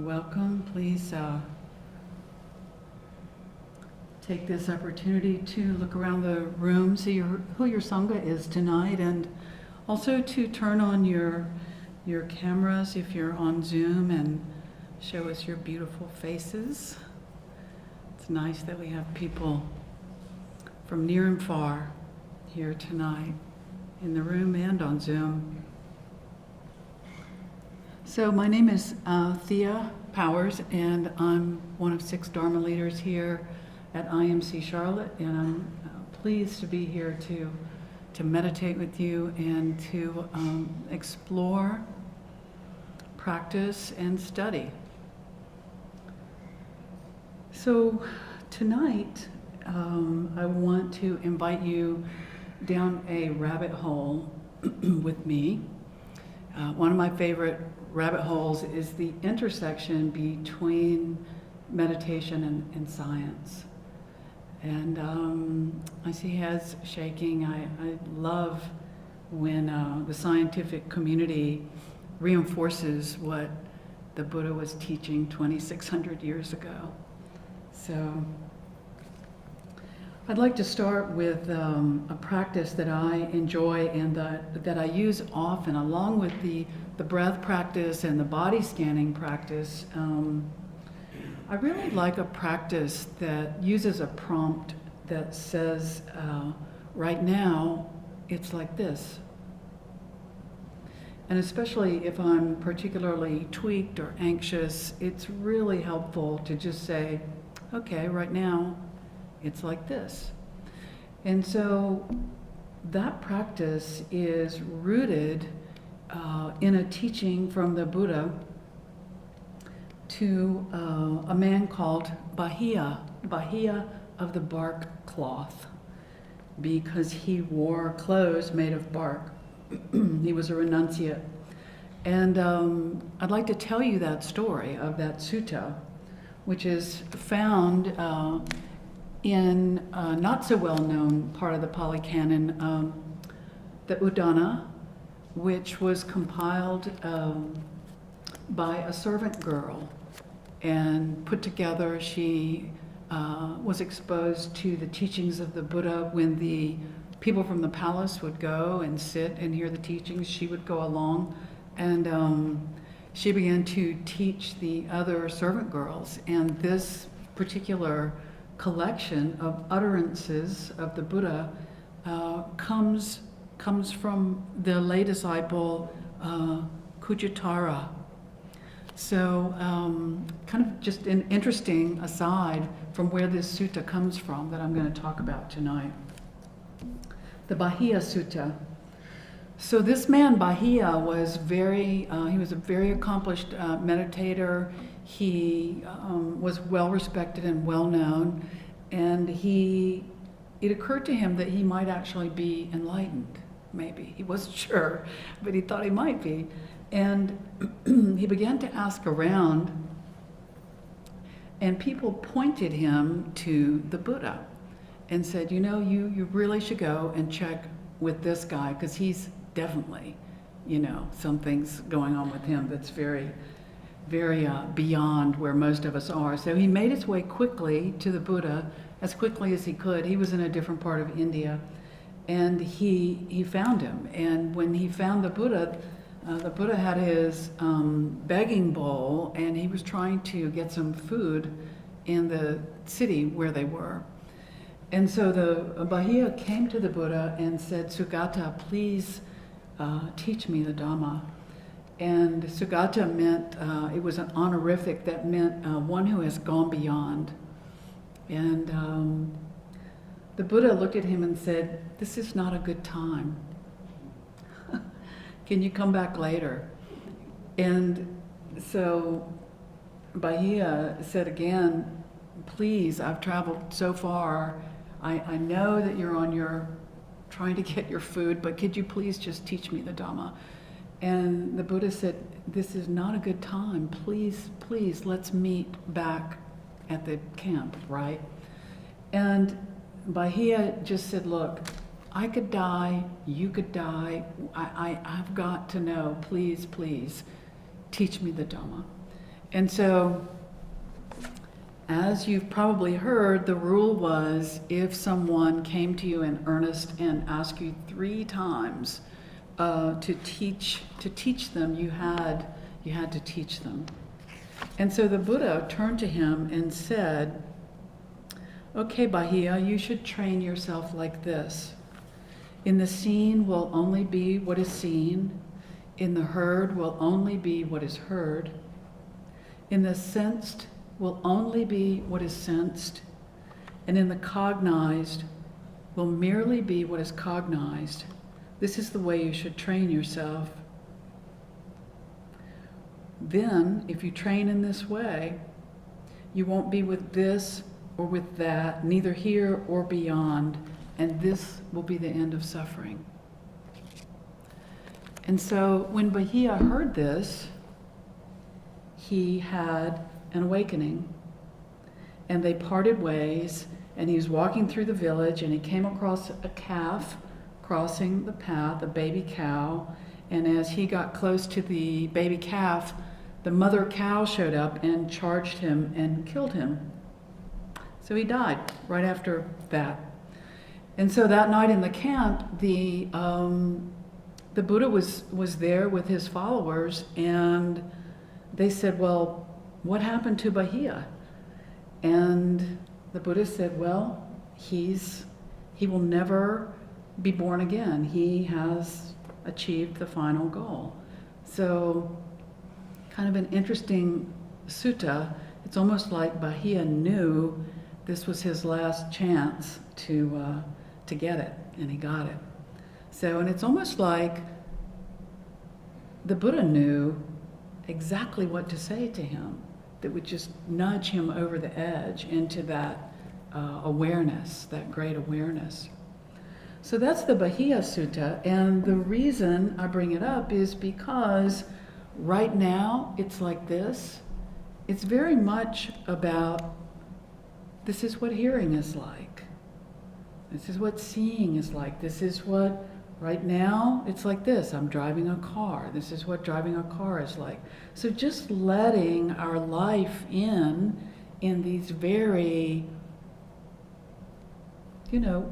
Welcome. Please take this opportunity to look around the room, see who your Sangha is tonight, and also to turn on your cameras if you're on Zoom and show us your beautiful faces. It's nice that we have people from near and far here tonight in the room and on Zoom. So my name is Thia Powers, and I'm one of 6 Dharma leaders here at IMC Charlotte, and I'm pleased to be here to meditate with you and to explore, practice, and study. So tonight, I want to invite you down a rabbit hole with me. One of my favorite rabbit holes is the intersection between meditation and science. And I see heads shaking. I love when the scientific community reinforces what the Buddha was teaching 2,600 years ago. So I'd like to start with a practice that I enjoy and that I use often, along with the breath practice and the body scanning practice. I really like a practice that uses a prompt that says, right now, it's like this. And especially if I'm particularly tweaked or anxious, it's really helpful to just say, okay, right now, it's like this. And so that practice is rooted in a teaching from the Buddha to a man called Bahiya of the bark cloth, because he wore clothes made of bark. He was a renunciate. And I'd like to tell you that story of that sutta, which is found in a not so well known part of the Pali Canon, the Udana, which was compiled by a servant girl and put together. She was exposed to the teachings of the Buddha when the people from the palace would go and sit and hear the teachings. She would go along, and she began to teach the other servant girls. And this particular collection of utterances of the Buddha comes from the lay disciple Kujatara. So kind of just an interesting aside from where this sutta comes from that I'm going to talk about tonight. The Bahiya Sutta. So this man Bahiya was he was a very accomplished meditator. He was well respected and well known, and it occurred to him that he might actually be enlightened. Maybe he wasn't sure, but he thought he might be. And he began to ask around, and people pointed him to the Buddha and said, you really should go and check with this guy, because he's definitely, something's going on with him that's very, very beyond where most of us are. So he made his way quickly to the Buddha, as quickly as he could. He was in a different part of India, and he found him. And when he found the Buddha had his begging bowl, and he was trying to get some food in the city where they were. And so the Bahiya came to the Buddha and said, "Sugata, please teach me the Dhamma." And Sugata meant, it was an honorific that meant one who has gone beyond. And the Buddha looked at him and said, "This is not a good time. Can you come back later?" And so Bahiya said again, "Please, I've traveled so far. I know that you're trying to get your food, but could you please just teach me the Dhamma?" And the Buddha said, "This is not a good time. Please, let's meet back at the camp, right?" And Bahiya just said, "Look, I could die, you could die. I've got to know, please, teach me the Dhamma." And so, as you've probably heard, the rule was if someone came to you in earnest and asked you 3 times to teach them, you had to teach them. And so the Buddha turned to him and said, "Okay, Bahiya, you should train yourself like this. In the seen will only be what is seen. In the heard will only be what is heard. In the sensed will only be what is sensed. And in the cognized will merely be what is cognized. This is the way you should train yourself. Then, if you train in this way, you won't be with this or with that, neither here or beyond, and this will be the end of suffering." And so when Bahiya heard this, he had an awakening, and they parted ways, and he was walking through the village, and he came across a calf crossing the path, a baby cow, and as he got close to the baby calf, the mother cow showed up and charged him and killed him. So he died right after that. And so that night in the camp, the Buddha was there with his followers, and they said, "Well, what happened to Bahiya?" And the Buddha said, "Well, he will never be born again. He has achieved the final goal." So, kind of an interesting sutta. It's almost like Bahiya knew this was his last chance to get it, and he got it. So, and it's almost like the Buddha knew exactly what to say to him that would just nudge him over the edge into that awareness, that great awareness. So that's the Bahiya Sutta, and the reason I bring it up is because right now it's like this. It's very much about, this is what hearing is like. This is what seeing is like. This is what, right now, it's like this. I'm driving a car. This is what driving a car is like. So just letting our life in these very,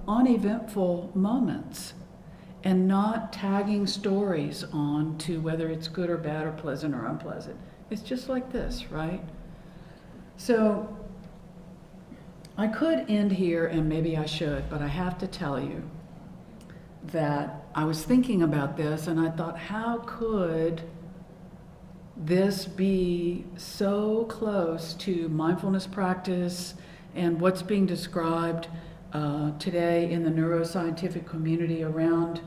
uneventful moments, and not tagging stories on to whether it's good or bad or pleasant or unpleasant. It's just like this, right? So I could end here, and maybe I should, but I have to tell you that I was thinking about this, and I thought, how could this be so close to mindfulness practice and what's being described today in the neuroscientific community around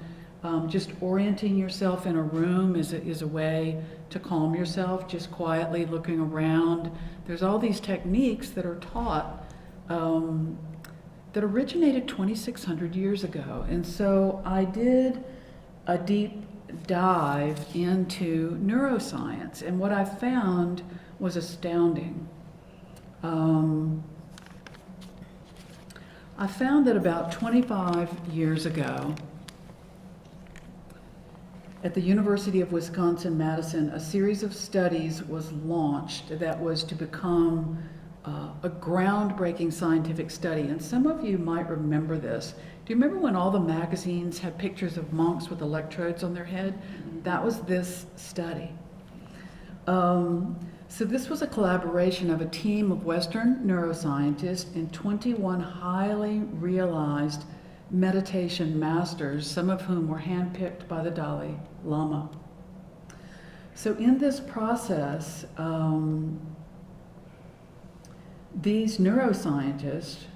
just orienting yourself in a room is a way to calm yourself, just quietly looking around. There's all these techniques that are taught that originated 2,600 years ago. And so I did a deep dive into neuroscience, and what I found was astounding. I found that about 25 years ago, at the University of Wisconsin-Madison, a series of studies was launched that was to become a groundbreaking scientific study. And some of you might remember this. Do you remember when all the magazines had pictures of monks with electrodes on their head? That was this study. So this was a collaboration of a team of Western neuroscientists and 21 highly realized meditation masters, some of whom were handpicked by the Dalai Lama. So in this process, these neuroscientists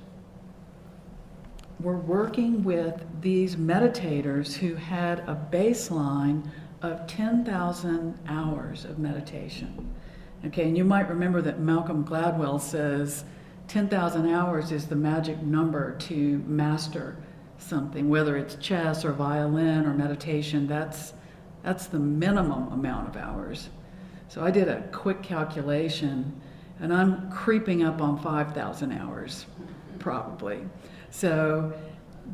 were working with these meditators who had a baseline of 10,000 hours of meditation. Okay, and you might remember that Malcolm Gladwell says 10,000 hours is the magic number to master something, whether it's chess or violin or meditation. That's the minimum amount of hours. So I did a quick calculation, and I'm creeping up on 5,000 hours, probably. So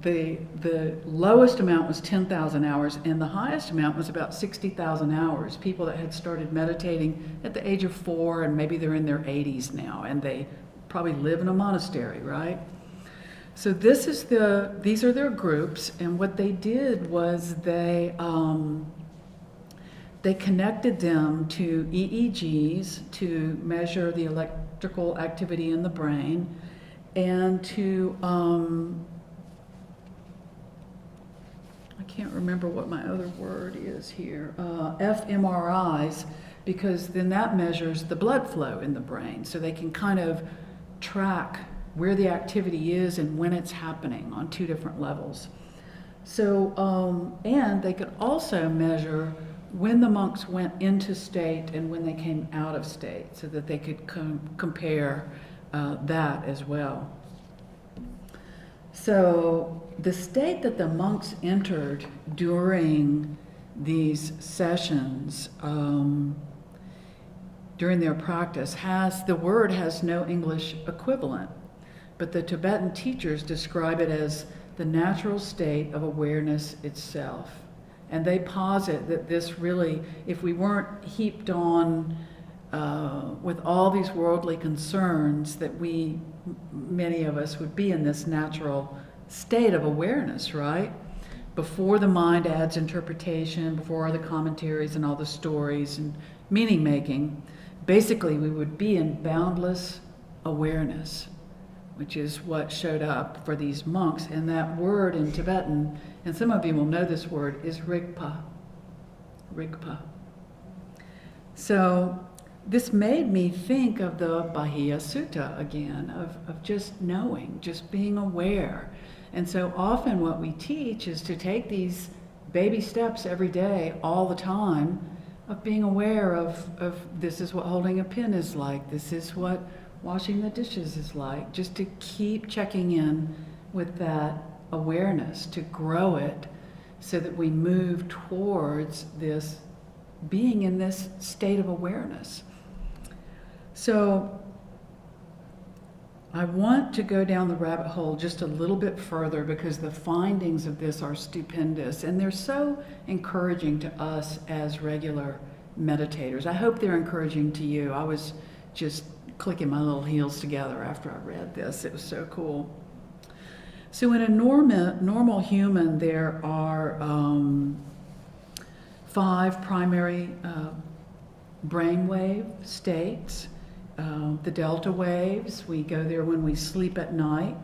the lowest amount was 10,000 hours, and the highest amount was about 60,000 hours. People that had started meditating at the age of 4, and maybe they're in their 80s now, and they probably live in a monastery, right? So these are their groups, and what they did was they connected them to EEGs to measure the electrical activity in the brain, and to I can't remember what my other word is here, fMRIs, because then that measures the blood flow in the brain, so they can kind of track where the activity is and when it's happening on 2 different levels. So, and they could also measure when the monks went into state and when they came out of state, so that they could compare that as well. So the state that the monks entered during these sessions, during their practice, the word has no English equivalent, but the Tibetan teachers describe it as the natural state of awareness itself. And they posit that this really, if we weren't heaped on with all these worldly concerns, that many of us would be in this natural state of awareness, right? Before the mind adds interpretation, before the commentaries and all the stories and meaning making, basically we would be in boundless awareness, which is what showed up for these monks. And that word in Tibetan, and some of you will know this word, is rigpa. Rigpa. So this made me think of the Bahiya Sutta again, of just knowing, just being aware. And so often what we teach is to take these baby steps every day, all the time, of being aware of this is what holding a pen is like, this is what washing the dishes is like, just to keep checking in with that awareness, to grow it so that we move towards this being in this state of awareness. So I want to go down the rabbit hole just a little bit further, because the findings of this are stupendous and they're so encouraging to us as regular meditators. I hope they're encouraging to you. I was just clicking my little heels together after I read this. It was so cool. So in a normal human, there are 5 primary brainwave states. The delta waves, we go there when we sleep at night.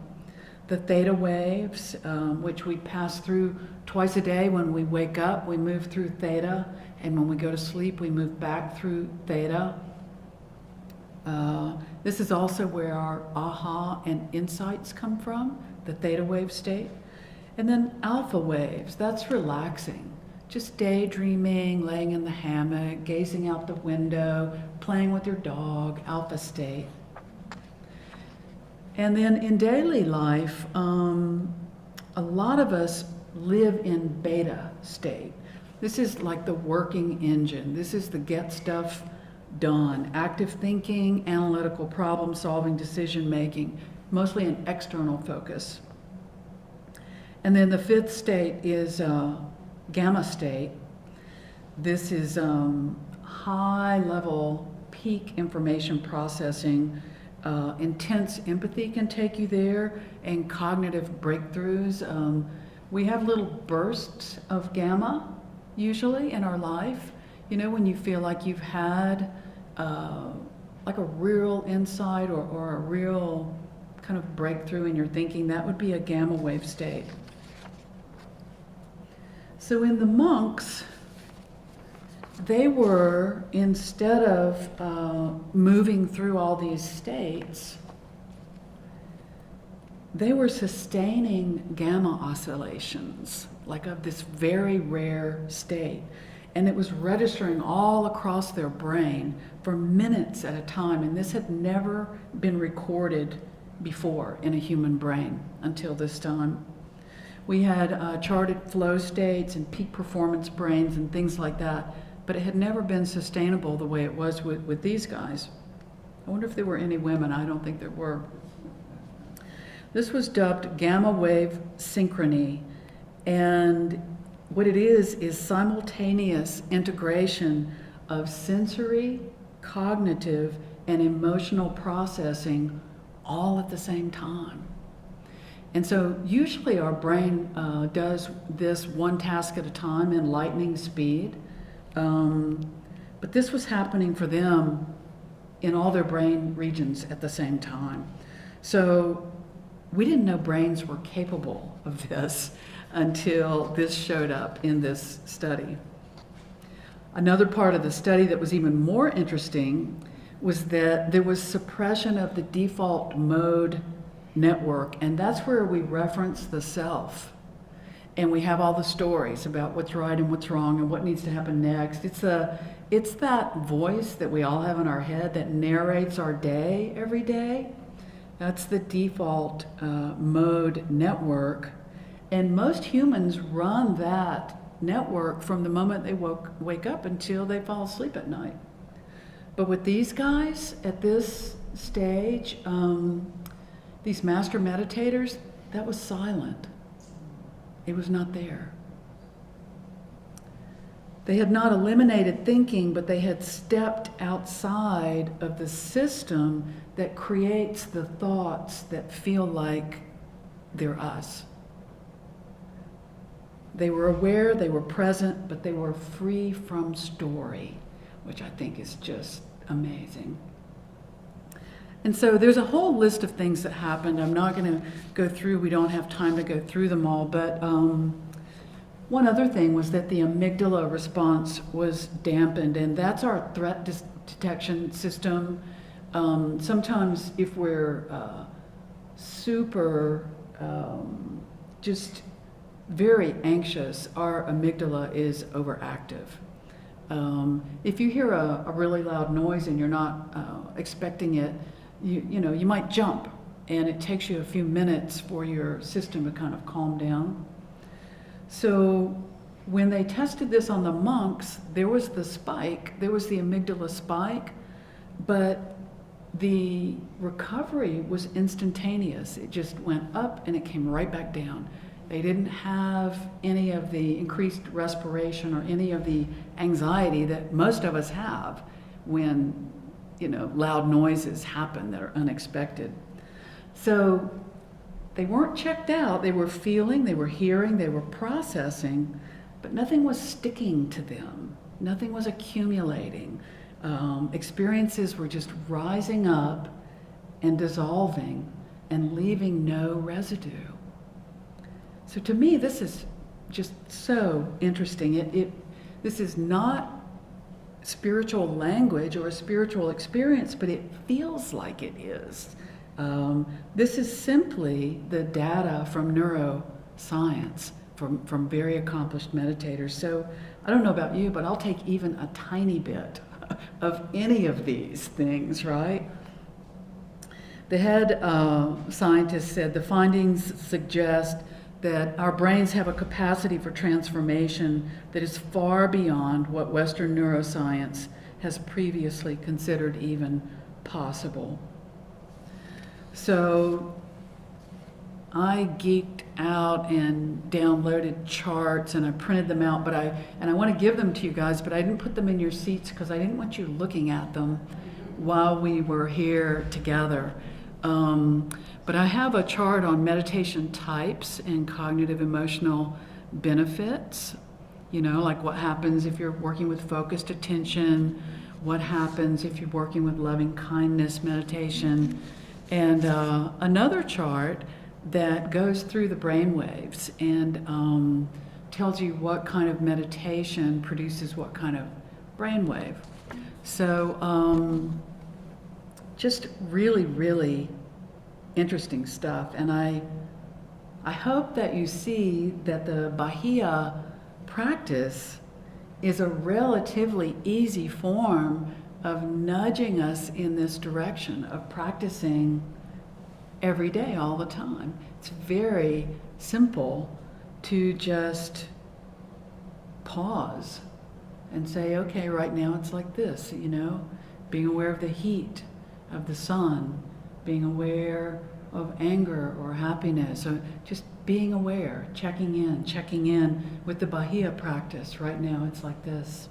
The theta waves, which we pass through twice a day. When we wake up, we move through theta, and when we go to sleep, we move back through theta. This is also where our aha and insights come from, the theta wave state. And then alpha waves, that's relaxing. Just daydreaming, laying in the hammock, gazing out the window, playing with your dog, alpha state. And then in daily life, a lot of us live in beta state. This is like the working engine. This is the get stuff done. Active thinking, analytical problem solving, decision making, mostly an external focus. And then the 5th state is gamma state. This is high level peak information processing. Intense empathy can take you there, and cognitive breakthroughs. We have little bursts of gamma usually in our life. You know, when you feel like you've had like a real insight or a real kind of breakthrough in your thinking, that would be a gamma wave state. So in the monks, they were, instead of moving through all these states, they were sustaining gamma oscillations, like of this very rare state. And it was registering all across their brain for minutes at a time. And this had never been recorded before in a human brain until this time. We had charted flow states and peak performance brains and things like that, but it had never been sustainable the way it was with these guys. I wonder if there were any women. I don't think there were. This was dubbed gamma wave synchrony, and what it is simultaneous integration of sensory, cognitive, and emotional processing all at the same time. And so usually our brain does this one task at a time in lightning speed, but this was happening for them in all their brain regions at the same time. So we didn't know brains were capable of this until this showed up in this study. Another part of the study that was even more interesting was that there was suppression of the default mode network, and that's where we reference the self. And we have all the stories about what's right and what's wrong and what needs to happen next. It's that voice that we all have in our head that narrates our day every day. That's the default mode network. And most humans run that network from the moment they wake up until they fall asleep at night. But with these guys at this stage, these master meditators, that was silent. It was not there. They had not eliminated thinking, but they had stepped outside of the system that creates the thoughts that feel like they're us. They were aware, they were present, but they were free from story, which I think is just amazing. And so there's a whole list of things that happened. I'm not going to go through, we don't have time to go through them all, but one other thing was that the amygdala response was dampened, and that's our threat detection system. Sometimes if we're super just very anxious, our amygdala is overactive. If you hear a really loud noise and you're not expecting it, you might jump, and it takes you a few minutes for your system to kind of calm down. So when they tested this on the monks, there was the spike, there was the amygdala spike, but the recovery was instantaneous. It just went up and it came right back down. They didn't have any of the increased respiration or any of the anxiety that most of us have when, loud noises happen that are unexpected. So they weren't checked out. They were feeling, they were hearing, they were processing, but nothing was sticking to them. Nothing was accumulating. Experiences were just rising up and dissolving and leaving no residue. So to me, this is just so interesting. This is not spiritual language or a spiritual experience, but it feels like it is. This is simply the data from neuroscience, from very accomplished meditators. So I don't know about you, but I'll take even a tiny bit of any of these things, right? The head scientist said the findings suggest that our brains have a capacity for transformation that is far beyond what Western neuroscience has previously considered even possible. So I geeked out and downloaded charts and I printed them out, but I want to give them to you guys, but I didn't put them in your seats because I didn't want you looking at them while we were here together. But I have a chart on meditation types and cognitive emotional benefits, like what happens if you're working with focused attention, what happens if you're working with loving kindness meditation, and another chart that goes through the brain waves and tells you what kind of meditation produces what kind of brain wave. So just really, really interesting stuff. And I hope that you see that the Bahiya practice is a relatively easy form of nudging us in this direction of practicing every day, all the time. It's very simple to just pause and say, okay, right now it's like this, being aware of the heat of the sun, being aware of anger or happiness. So just being aware, checking in with the Bahiya practice. Right now it's like this.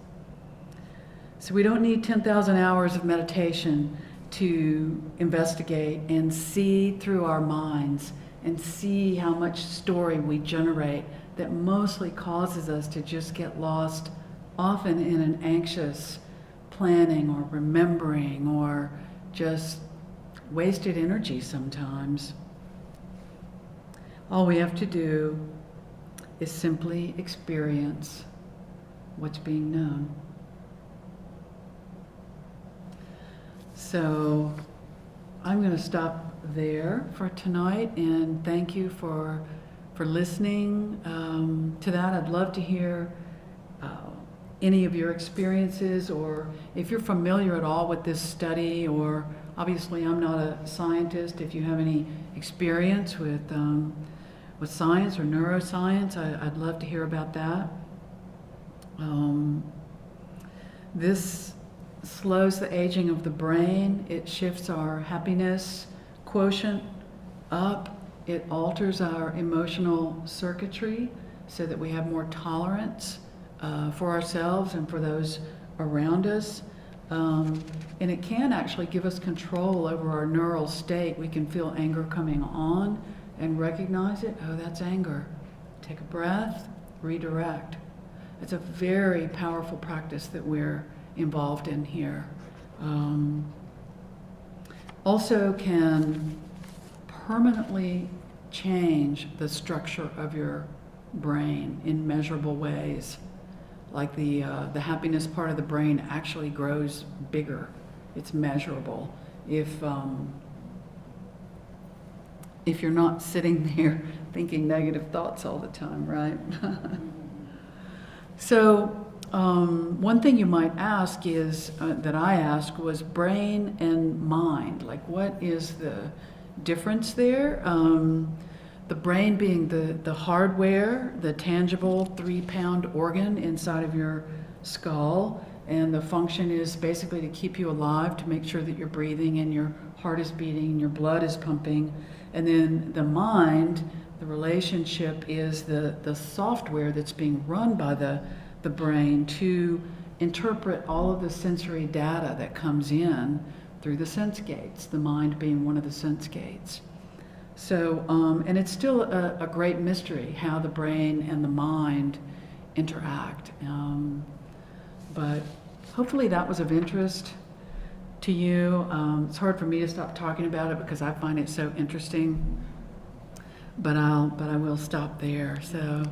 So we don't need 10,000 hours of meditation to investigate and see through our minds and see how much story we generate that mostly causes us to just get lost, often in an anxious planning or remembering or just wasted energy sometimes. All we have to do is simply experience what's being known. So I'm going to stop there for tonight, and thank you for listening to that. I'd love to hear any of your experiences, or if you're familiar at all with this study, or obviously I'm not a scientist, if you have any experience with science or neuroscience, I'd love to hear about that. This slows the aging of the brain. It shifts our happiness quotient up. It alters our emotional circuitry so that we have more tolerance for ourselves and for those around us. And it can actually give us control over our neural state. We can feel anger coming on and recognize it. Oh, that's anger. Take a breath, redirect. It's a very powerful practice that we're involved in here. Also can permanently change the structure of your brain in measurable ways. Like the happiness part of the brain actually grows bigger. It's measurable. If you're not sitting there thinking negative thoughts all the time, right? So one thing you might ask is, that I asked, was brain and mind. Like, what is the difference there? The brain being the hardware, the tangible 3-pound organ inside of your skull, and the function is basically to keep you alive, to make sure that you're breathing and your heart is beating and your blood is pumping. And then the mind, the relationship, is the software that's being run by the brain to interpret all of the sensory data that comes in through the sense gates, the mind being one of the sense gates. So, and it's still a great mystery how the brain and the mind interact. But hopefully that was of interest to you. It's hard for me to stop talking about it because I find it so interesting. But I will stop there. So.